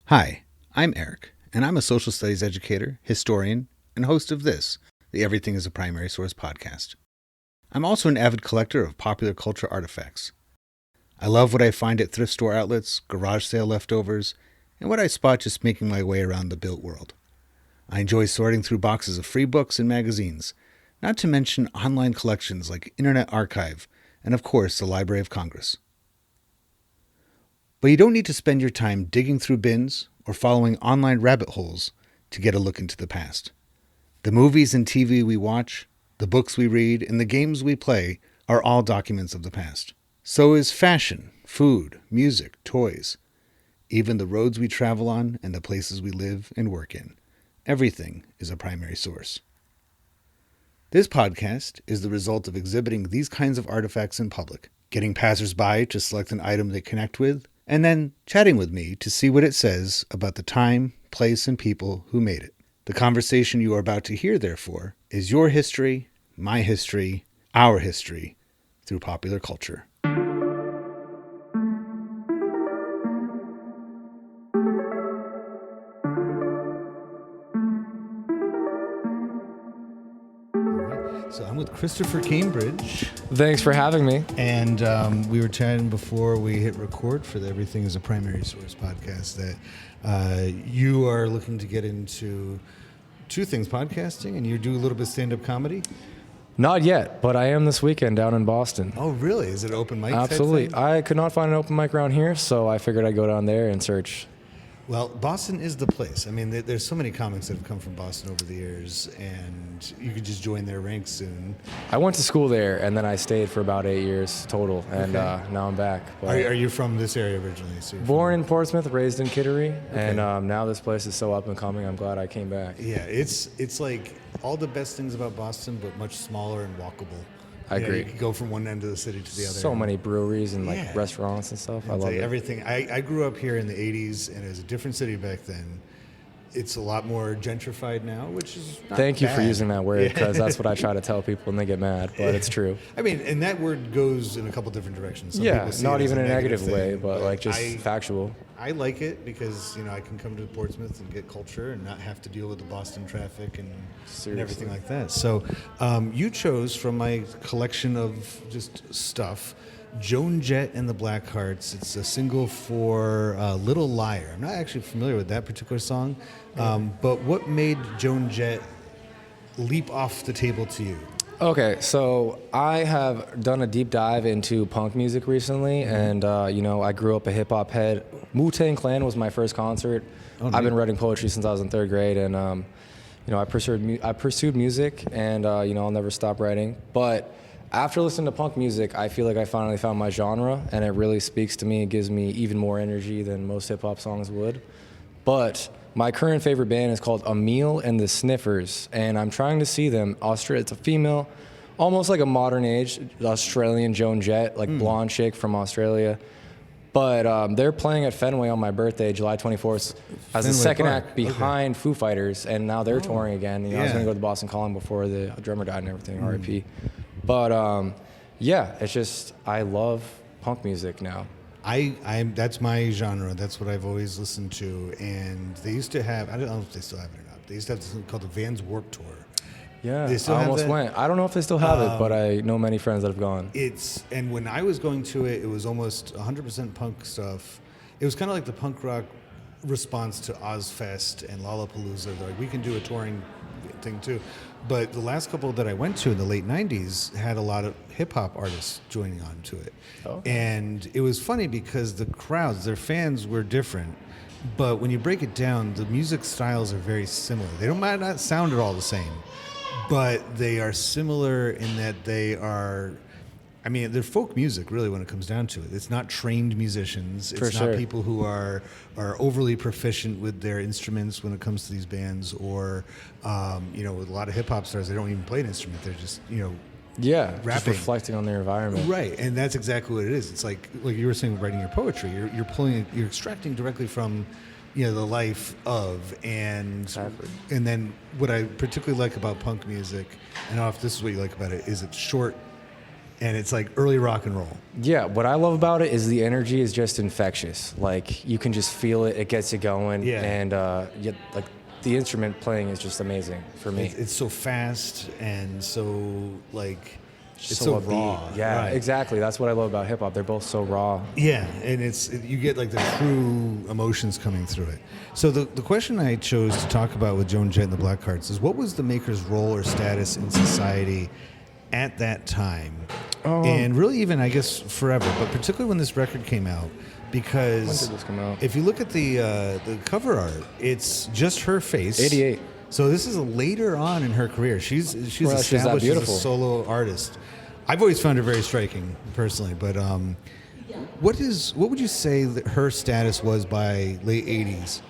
Hi, I'm Eric, and I'm a social studies educator, historian, and host of this, the Everything is a Primary Source podcast. I'm also an avid collector of popular culture artifacts. I love what I find at thrift store outlets, garage sale leftovers, and what I spot just making my way around the built world. I enjoy sorting through boxes of free books and magazines, not to mention online collections like Internet Archive, and of course the Library of Congress. But you don't need to spend your time digging through bins or following online rabbit holes to get a look into the past. The movies and TV we watch, the books we read, and the games we play are all documents of the past. So is fashion, food, music, toys, even the roads we travel on and the places we live and work in. Everything is a primary source. This podcast is the result of exhibiting these kinds of artifacts in public, getting passersby to select an item they connect with, and then chatting with me to see what it says about the time, place, and people who made it. The conversation you are about to hear, therefore, is your history, my history, our history, through popular culture. So I'm with Christopher Cambridge. Thanks for having me. And we were chatting before we hit record for the Everything is a Primary Source podcast that you are looking to get into two things, podcasting, and you do a little bit of stand-up comedy? Not yet, but I am this weekend down in Boston. Oh, really? Is it open mic Absolutely. type thing? I could not find an open mic around here, so I figured I'd go down there and search. Well, Boston is the place. I mean, there's so many comics that have come from Boston over the years, and you could just join their ranks soon. I went to school there, and then I stayed for about 8 years total, and now I'm back. But are you from this area originally? So born in Portsmouth, raised in Kittery, and now this place is so up and coming, I'm glad I came back. Yeah, it's like all the best things about Boston, but much smaller and walkable. I agree. You could go from one end of the city to the other. So many breweries and restaurants and stuff. I love it. Everything. I grew up here in the 80s, and it was a different city back then. It's a lot more gentrified now, which is not Thank you bad. for using that word, because that's what I try to tell people and they get mad, but it's true. I mean, and that word goes in a couple different directions. Some people see not it as even a negative thing, way, but like just factual. I like it because, I can come to Portsmouth and get culture and not have to deal with the Boston traffic and everything like that. So you chose from my collection of just stuff Joan Jett and the Blackhearts. It's a single for Little Liar. I'm not actually familiar with that particular song, but what made Joan Jett leap off the table to you? Okay, so I have done a deep dive into punk music recently, and I grew up a hip-hop head. Wu-Tang Clan was my first concert. I've been writing poetry since I was in third grade, and I pursued music, and I'll never stop writing. But after listening to punk music, I feel like I finally found my genre, and it really speaks to me. It gives me even more energy than most hip-hop songs would. But my current favorite band is called Emil and the Sniffers, and I'm trying to see them. It's a female, almost like a modern age Australian Joan Jett, like blonde chick from Australia. But they're playing at Fenway on my birthday, July 24th, as the second act behind Foo Fighters, and now they're touring again. I was going to go to the Boston Calling before the drummer died and everything, R.I.P. But it's just, I love punk music now. That's my genre. That's what I've always listened to. And they used to have, I don't know if they still have it or not. They used to have this thing called the Vans Warped Tour. Yeah, I almost went. I don't know if they still have it, but I know many friends that have gone. And when I was going to it, it was almost 100% punk stuff. It was kind of like the punk rock response to Ozfest and Lollapalooza. They're like, we can do a touring thing too. But the last couple that I went to in the late 90s had a lot of hip-hop artists joining on to it. And it was funny because the crowds, their fans were different. But when you break it down, the music styles are very similar. They might not sound at all the same, but they are similar in that they're folk music, really, when it comes down to it. It's not trained musicians. It's not people who are overly proficient with their instruments when it comes to these bands, or, with a lot of hip-hop stars, they don't even play an instrument. They're just, rapping. Just reflecting on their environment. Right, and that's exactly what it is. It's like you were saying, writing your poetry. You're extracting directly from, the life of, and then what I particularly like about punk music, and I don't know if this is what you like about it, is it's short and it's like early rock and roll. Yeah, what I love about it is the energy is just infectious. Like you can just feel it; it gets you going. Yeah. And like the instrument playing is just amazing for me. It's so fast and so like it's so so upbeat. raw. Yeah, right. exactly. That's what I love about hip hop. They're both so raw. Yeah, and you get like the true emotions coming through it. So the question I chose to talk about with Joan Jett and the Blackhearts is, what was the maker's role or status in society at that time? And really even, I guess, forever, but particularly when this record came out, because When did this come out? if you look at the cover art, it's just her face. 88. So this is later on in her career. She's Well, she's established that as a beautiful. solo artist. I've always found her very striking, personally. But what would you say that her status was by late '80s,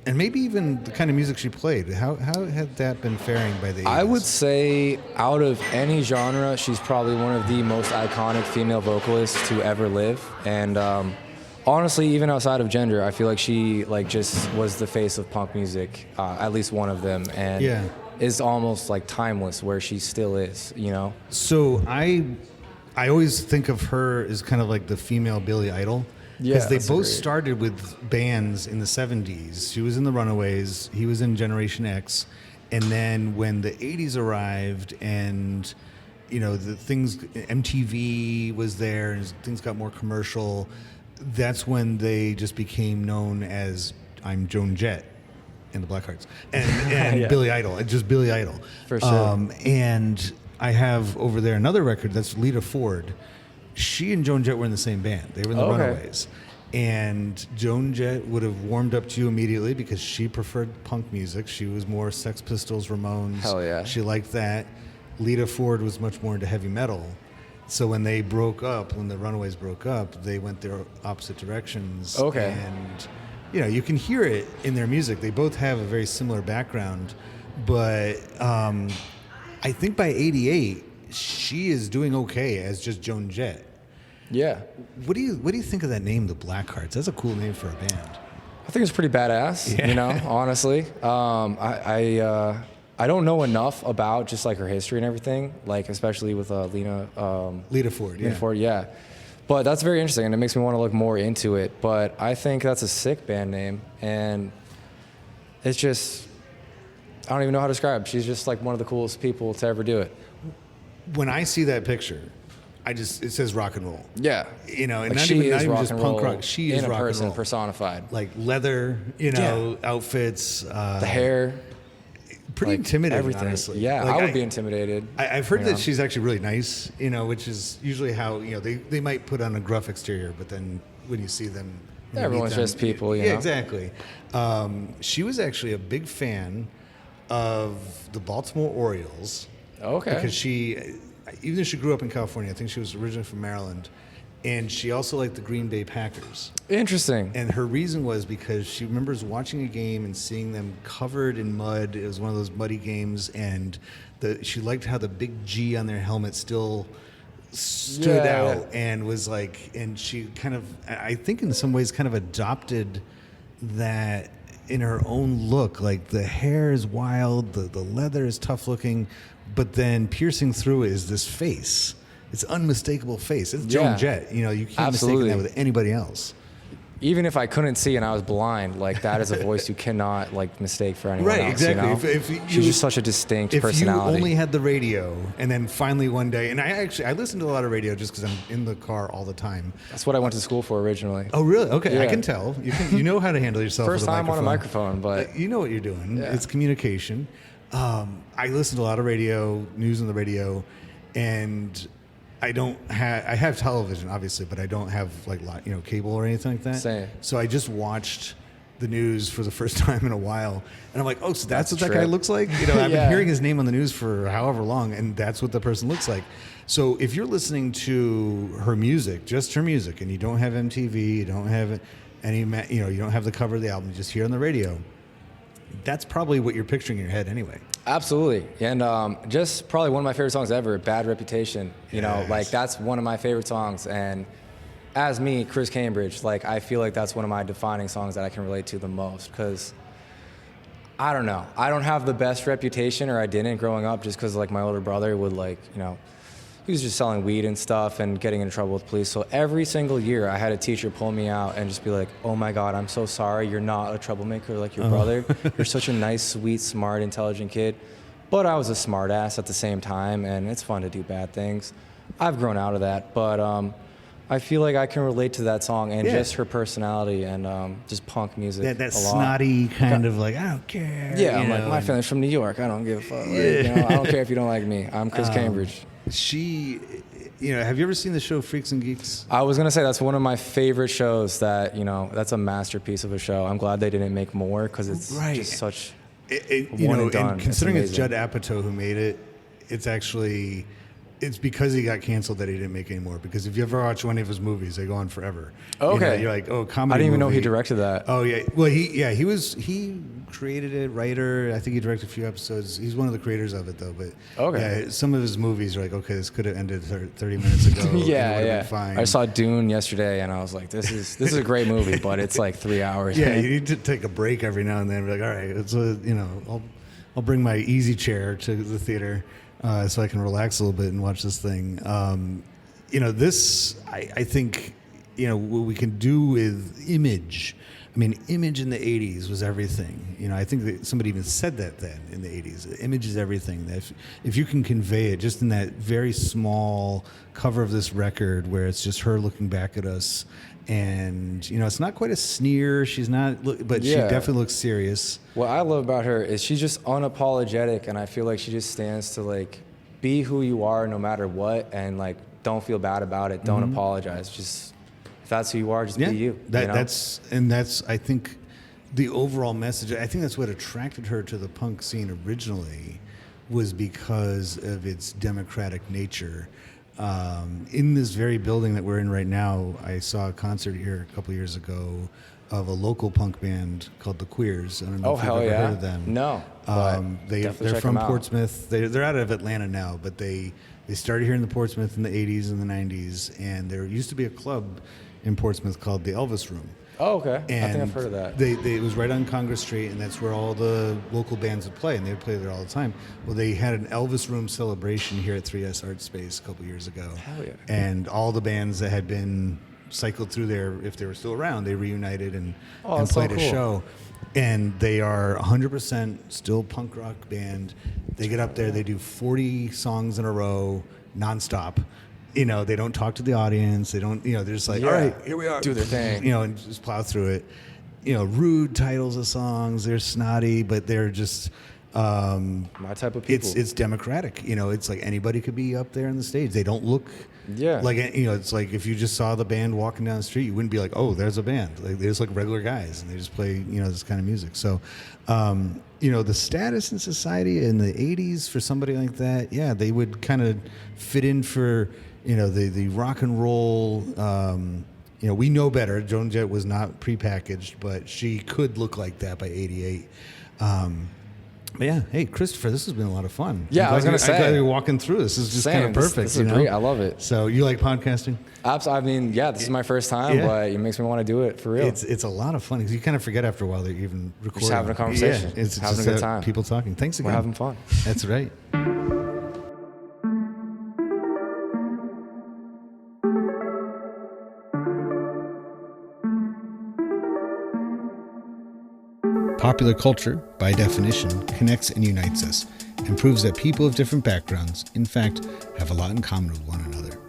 and maybe even the kind of music she played? How had that been faring by the '80s? I would say out of any genre, she's probably one of the most iconic female vocalists to ever live. And honestly, even outside of gender, I feel like she just was the face of punk music, at least one of them, and is almost like timeless where she still is, you know? So I always think of her as kind of like the female Billy Idol. Yeah, Because they that's both great. started with bands in the 70s. She was in the Runaways, he was in Generation X. And then when the 80s arrived and, you know, the things, MTV was there and things got more commercial, that's when they just became known as, I'm Joan Jett and the Blackhearts. And Yeah. Billy Idol, just Billy Idol. For sure. And I have over there another record that's Lita Ford. She and Joan Jett were in the same band. They were in the Okay. Runaways. And Joan Jett would have warmed up to you immediately because she preferred punk music. She was more Sex Pistols, Ramones. Hell yeah. She liked that. Lita Ford was much more into heavy metal. So when they broke up, when the Runaways broke up, they went their opposite directions. Okay. And, you know, you can hear it in their music. They both have a very similar background. But I think by 88, she is doing okay as just Joan Jett. Yeah. What do you think of that name, the Blackhearts? That's a cool name for a band. I think it's pretty badass, you know, honestly. I don't know enough about just like her history and everything, like especially with Lita Ford, yeah. Lita Ford, yeah. But that's very interesting, and it makes me want to look more into it. But I think that's a sick band name, and it's just, I don't even know how to describe. She's just like one of the coolest people to ever do it. When I see that picture, it says rock and roll. Yeah. You know, and Like not she even is rock just and punk roll rock. She is in a rock and person roll. personified. Like leather, you know, outfits. The hair. Pretty like, intimidating, everything. honestly. Yeah, Like, I would be intimidated. I've heard you that know? she's actually really nice, you know, which is usually how, you know, they might put on a gruff exterior, but then when you see them, when you Everyone's meet them, just people, you yeah, know? exactly. She was actually a big fan of the Baltimore Orioles. Okay. Because even though she grew up in California, I think she was originally from Maryland, and she also liked the Green Bay Packers. Interesting. And her reason was because she remembers watching a game and seeing them covered in mud. It was one of those muddy games, and she liked how the big G on their helmet still stood out and was like, and she kind of, I think in some ways, kind of adopted that in her own look. Like the hair is wild, the leather is tough looking, but then piercing through it is this face. It's unmistakable face. It's Joan Jett. You know, you can't mistake that with anybody else. Even if I couldn't see and I was blind, like that is a voice you cannot like mistake for anyone Right, else. exactly. You know? If She's just such a distinct if personality. you only had the radio, and then finally one day, and I listen to a lot of radio just because I'm in the car all the time. That's what I went to school for originally. Oh, really? Okay, I Yeah. can tell. You know how to handle yourself. First with a time microphone. on a microphone, but You know what you're doing. Yeah. It's communication. I listen to a lot of radio, news on the radio, and I have television, obviously, but I don't have like cable or anything like that. Same. So I just watched the news for the first time in a while, and I'm like, oh, so that's what that trip. guy looks like. You know, I've Yeah. been hearing his name on the news for however long, and that's what the person looks like. So if you're listening to her music, just her music, and you don't have MTV, you don't have any, you don't have the cover of the album, you just hear on the radio. That's probably what you're picturing in your head anyway. absolutely. And just probably one of my favorite songs ever, Bad Reputation. You know, Yes. like that's one of my favorite songs. And as me, Chris Cambridge, like I feel like that's one of my defining songs that I can relate to the most because I don't know. I don't have the best reputation, or I didn't growing up, just because like my older brother would he was just selling weed and stuff and getting in trouble with police. So every single year I had a teacher pull me out and just be like, oh my God, I'm so sorry. You're not a troublemaker like your brother. You're such a nice, sweet, smart, intelligent kid. But I was a smart ass at the same time, and it's fun to do bad things. I've grown out of that, but I feel like I can relate to that song and just her personality and just punk music. That a lot. snotty kind of like, I don't care. Yeah, I'm like, my family's from New York. I don't give a fuck. Like, you know, I don't care if you don't like me. I'm Chris Cambridge. She, have you ever seen the show Freaks and Geeks? I was gonna say that's one of my favorite shows. That's a masterpiece of a show. I'm glad they didn't make more because it's just such one and done. And considering it's amazing. Judd Apatow who made it, it's because he got canceled that he didn't make any more. Because if you ever watch one of his movies, they go on forever. Okay. You're like, oh, comedy. I didn't even know movie. he directed that. Oh yeah. Well, he created it, writer. I think he directed a few episodes. He's one of the creators of it though. But yeah, some of his movies are like, okay, this could have ended 30 minutes ago. Yeah. Fine. I saw Dune yesterday, and I was like, this is a great movie, but it's like 3 hours. Yeah, man. you need to take a break every now and then. Be like, all right, I'll bring my easy chair to the theater. So I can relax a little bit and watch this thing. I think, what we can do with image. I mean, image in the 80s was everything. I think that somebody even said that then in the 80s. Image is everything. That if you can convey it just in that very small cover of this record where it's just her looking back at us. And, it's not quite a sneer. She's not, but she definitely looks serious. What I love about her is she's just unapologetic, and I feel like she just stands to, like, be who you are no matter what, and, like, don't feel bad about it. Don't apologize. Just, if that's who you are, just be you. That's, I think, the overall message. I think that's what attracted her to the punk scene originally, was because of its democratic nature. In this very building that we're in right now, I saw a concert here a couple years ago of a local punk band called the Queers. I don't know if you've ever heard of them. No. They're from Portsmouth. They're out of Atlanta now, but they started here in the Portsmouth in the 80s and the 90s, and there used to be a club in Portsmouth called the Elvis Room. Oh, okay. And I think I've heard of that. It was right on Congress Street, and that's where all the local bands would play, and they would play there all the time. Well, they had an Elvis Room celebration here at 3S Artspace a couple years ago. Hell yeah. And all the bands that had been cycled through there, if they were still around, they reunited and played a show. And they are 100% still punk rock band. They get up there, they do 40 songs in a row, nonstop. They don't talk to the audience. They don't, they're just like, all right, here we are. Do their thing. And just plow through it. Rude titles of songs. They're snotty, but they're just... my type of people. It's democratic. It's like anybody could be up there on the stage. They don't look... like, it's like if you just saw the band walking down the street, you wouldn't be like, oh, there's a band. Like, they just look regular guys, and they just play, this kind of music. So, the status in society in the 80s for somebody like that, they would kind of fit in for... the rock and roll, we know better. Joan Jett was not prepackaged, but she could look like that by 88. But yeah, hey, Christopher, this has been a lot of fun. Yeah, I was going to say. I'm glad you're walking through this. This is just kind of perfect. This is great. I love it. So you like podcasting? Absolutely. I mean, this is my first time, but it makes me want to do it for real. It's a lot of fun because you kind of forget after a while that you're even recording. Just having a conversation. Yeah, it's having just a good time. People talking. Thanks again. We're having fun. That's right. Popular culture, by definition, connects and unites us, and proves that people of different backgrounds, in fact, have a lot in common with one another.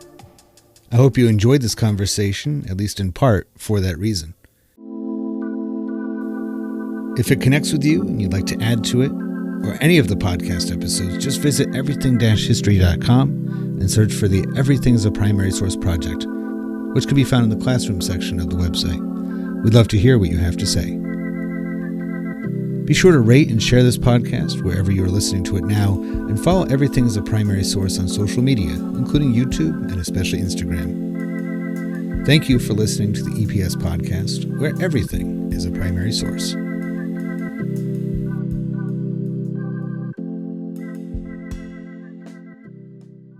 I hope you enjoyed this conversation, at least in part, for that reason. If it connects with you and you'd like to add to it, or any of the podcast episodes, just visit everything-history.com and search for the Everything is a Primary Source project, which can be found in the classroom section of the website. We'd love to hear what you have to say. Be sure to rate and share this podcast wherever you are listening to it now, and follow Everything as a Primary Source on social media, including YouTube and especially Instagram. Thank you for listening to the EPS podcast, where everything is a primary source.